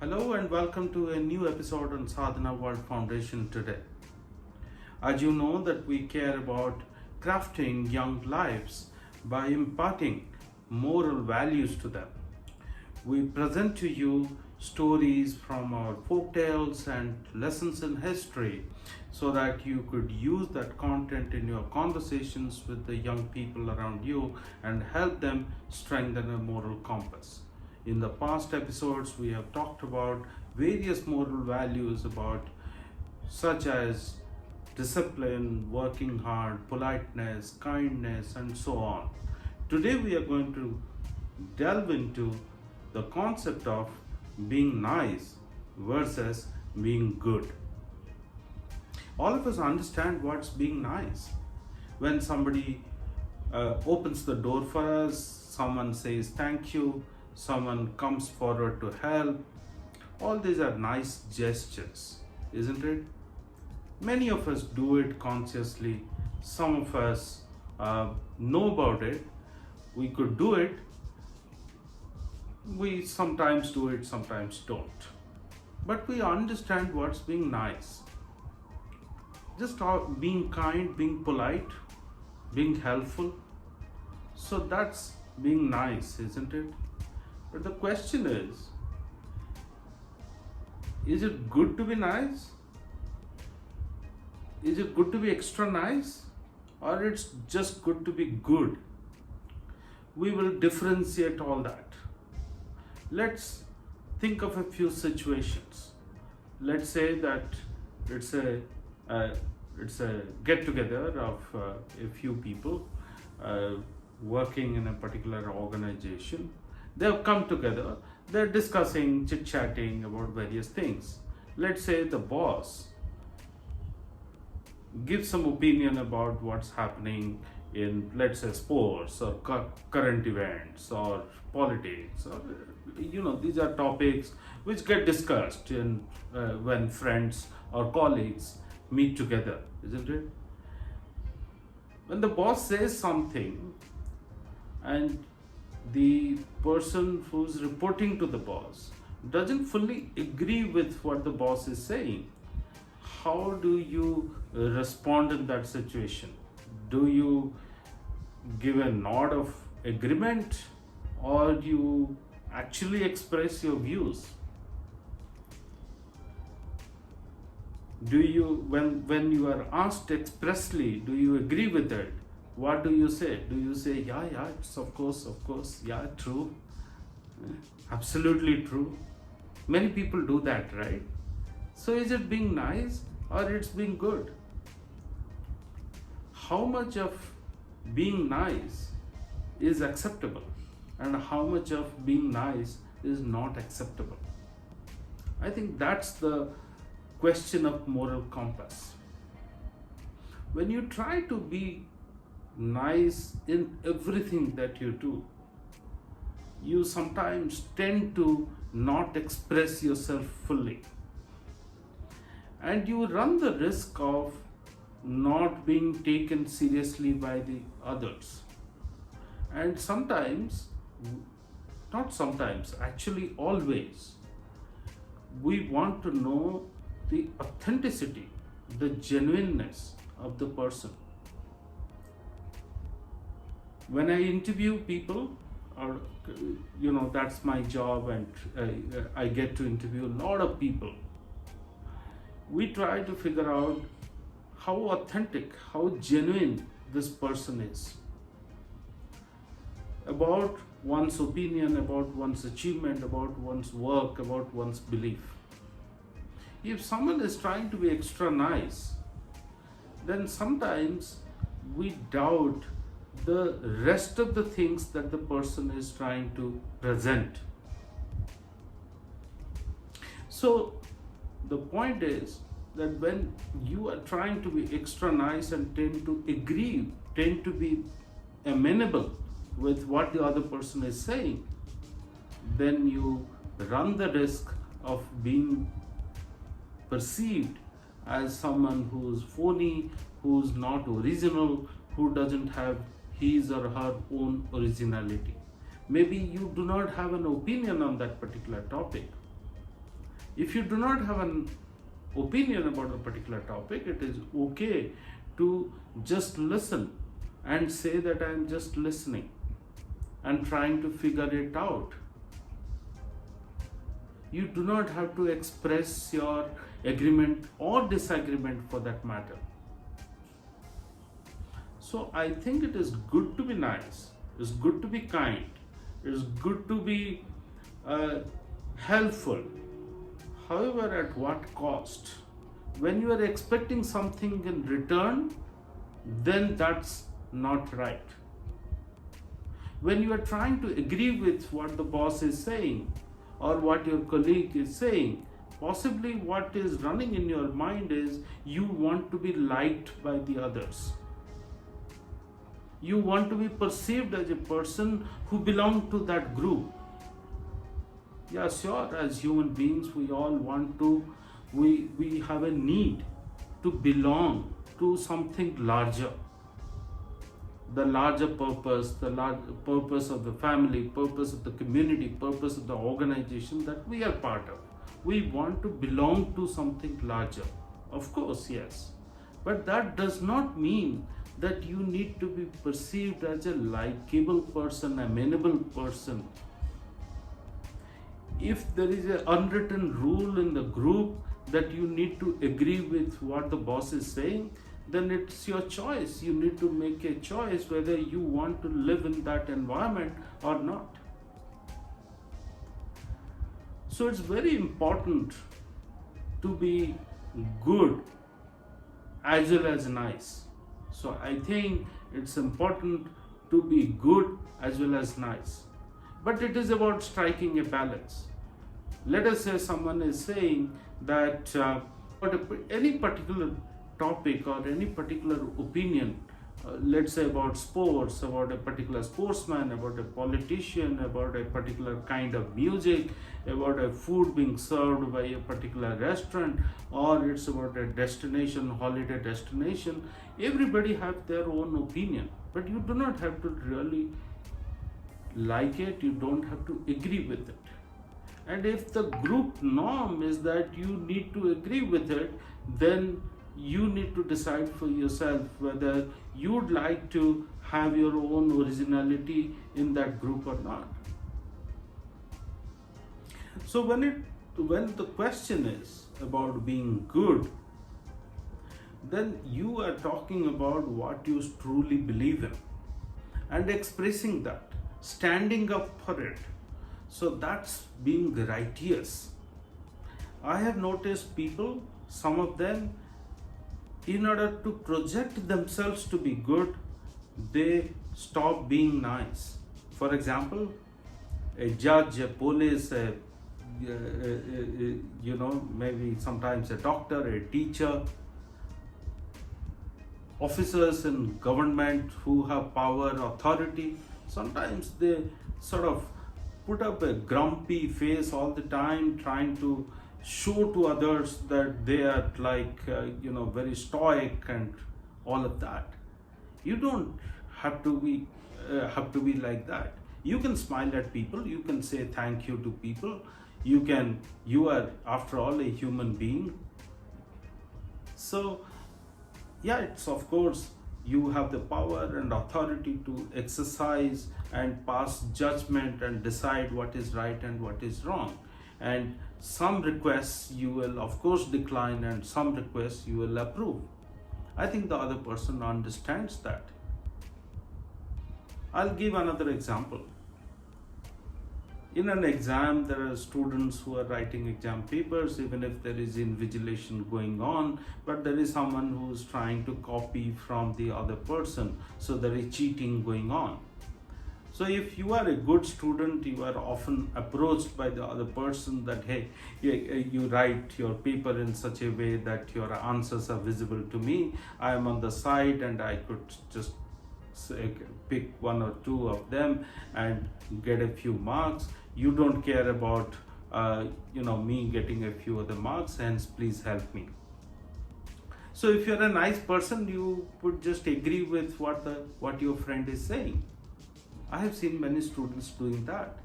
Hello and welcome to a new episode on Sadhana World Foundation today. As you know that we care about crafting young lives by imparting moral values to them. We present to you stories from our folk tales and lessons in history so that you could use that content in your conversations with the young people around you and help them strengthen a moral compass. In the past episodes, we have talked about various moral values such as discipline, working hard, politeness, kindness, and so on. Today we are going to delve into the concept of being nice versus being good. All of us understand what's being nice. When somebody opens the door for us, someone says thank you, someone comes forward to help. All these are nice gestures, isn't it? Many of us do it consciously. Some of us know about it. We could do it. We sometimes do it, sometimes don't. But we understand what's being nice. Just being kind, being polite, being helpful. So that's being nice, isn't it? But the question is it good to be nice? Is it good to be extra nice? Or it's just good to be good? We will differentiate all that. Let's think of a few situations. Let's say that it's a get together of a few people working in a particular organization. They have come together, they're discussing, chit-chatting about various things. Let's say the boss gives some opinion about what's happening in, let's say, sports or current events or politics, or these are topics which get discussed when friends or colleagues meet together, isn't it? When the boss says something and the person who's reporting to the boss doesn't fully agree with what the boss is saying, how do you respond in that situation? Do you give a nod of agreement, or do you actually express your views? Do you, when you are asked expressly, do you agree with it? What do you say? Do you say, yeah, it's of course, yeah, true, absolutely true? Many people do that, right? So is it being nice or it's being good? How much of being nice is acceptable and how much of being nice is not acceptable? I think that's the question of moral compass. When you try to be nice in everything that you do, you sometimes tend to not express yourself fully, and you run the risk of not being taken seriously by the others. And actually always, we want to know the authenticity, the genuineness of the person. When I interview people, or that's my job, and I get to interview a lot of people, we try to figure out how authentic, how genuine this person is about one's opinion, about one's achievement, about one's work, about one's belief. If someone is trying to be extra nice, then sometimes we doubt the rest of the things that the person is trying to present. So the point is that when you are trying to be extra nice and tend to be amenable with what the other person is saying, then you run the risk of being perceived as someone who's phony, who's not original, who doesn't have his or her own originality. Maybe you do not have an opinion on that particular topic, If you do not have an opinion about a particular topic, it is okay to just listen and say that I am just listening and trying to figure it out. You do not have to express your agreement or disagreement for that matter. So I think it is good to be nice, it's good to be kind, it's good to be helpful. However, at what cost? When you are expecting something in return, then that's not right. When you are trying to agree with what the boss is saying or what your colleague is saying, possibly what is running in your mind is you want to be liked by the others. You want to be perceived as a person who belongs to that group. Yeah, sure, as human beings, we all want to, we have a need to belong to something larger. The larger purpose, the larger purpose of the family, purpose of the community, purpose of the organization that we are part of. We want to belong to something larger. Of course, yes. But that does not mean that you need to be perceived as a likable person, amenable person. If there is an unwritten rule in the group that you need to agree with what the boss is saying, then it's your choice. You need to make a choice whether you want to live in that environment or not. So it's very important to be good as well as nice. So I think it's important to be good as well as nice. But it is about striking a balance. Let us say someone is saying that any particular topic or any particular opinion, let's say about sports, about a particular sportsman, about a politician, about a particular kind of music, about a food being served by a particular restaurant, or it's about a destination, holiday destination. Everybody have their own opinion, but you do not have to really like it, you don't have to agree with it. And if the group norm is that you need to agree with it, then you need to decide for yourself whether you'd like to have your own originality in that group or not. So when the question is about being good, then you are talking about what you truly believe in and expressing that, standing up for it. So that's being righteous. I have noticed people, some of them, in order to project themselves to be good, they stop being nice. For example, a judge, a police, maybe sometimes a doctor, a teacher, officers in government who have power, authority, sometimes they sort of put up a grumpy face all the time, trying to show to others that they are like, very stoic and all of that. You don't have to be like that. You can smile at people, you can say thank you to people, you are after all a human being. So yeah, it's of course you have the power and authority to exercise and pass judgment and decide what is right and what is wrong. And some requests you will of course decline and some requests you will approve. I think the other person understands that. I'll give another example. In an exam, there are students who are writing exam papers, even if there is invigilation going on, but there is someone who is trying to copy from the other person, so there is cheating going on. So if you are a good student, you are often approached by the other person that, hey, you write your paper in such a way that your answers are visible to me. I am on the side and I could just pick one or two of them and get a few marks. You don't care about me getting a few other marks, hence please help me. So if you're a nice person, you would just agree with what your friend is saying. I have seen many students doing that.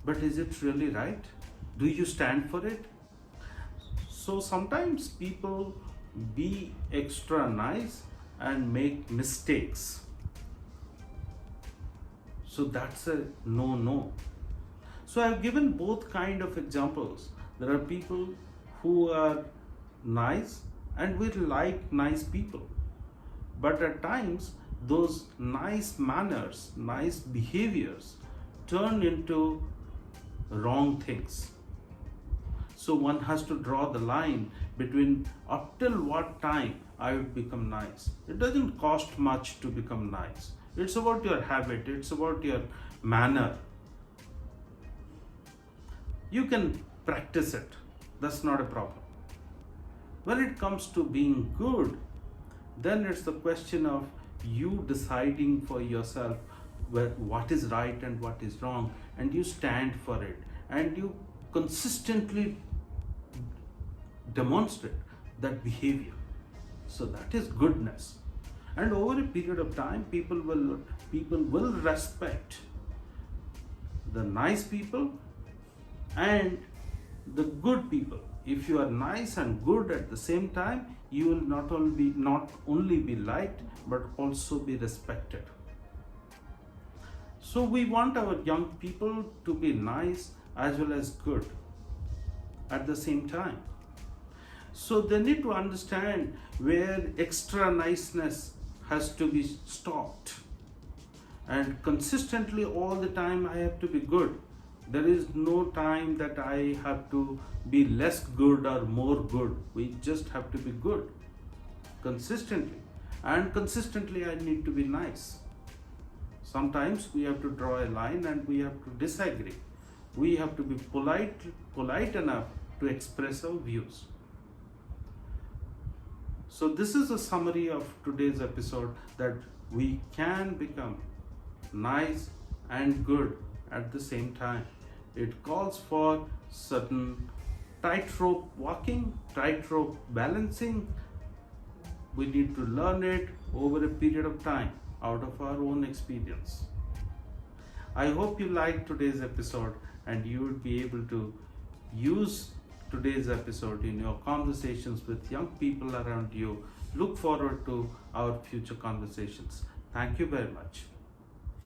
But is it really right? Do you stand for it? So sometimes people be extra nice and make mistakes. So that's a no. So I've given both kind of examples. There are people who are nice and we like nice people. But at times those nice manners, nice behaviors turn into wrong things. So one has to draw the line between up till what time I would become nice. It doesn't cost much to become nice. It's about your habit, it's about your manner. You can practice it. That's not a problem. When it comes to being good, then it's the question of you deciding for yourself what is right and what is wrong, and you stand for it, and you consistently demonstrate that behavior. So that is goodness. And over a period of time, people will respect the nice people and the good people. If you are nice and good at the same time, you will not only be liked but also be respected. So we want our young people to be nice as well as good at the same time. So they need to understand where extra niceness has to be stopped, and consistently all the time I have to be good. There is no time that I have to be less good or more good. We just have to be good consistently, and consistently I need to be nice. Sometimes we have to draw a line and we have to disagree. We have to be polite enough to express our views. So this is a summary of today's episode, that we can become nice and good at the same time. It calls for certain tightrope walking, tightrope balancing. We need to learn it over a period of time out of our own experience. I hope you liked today's episode and you would be able to use today's episode in your conversations with young people around you. Look forward to our future conversations. Thank you very much.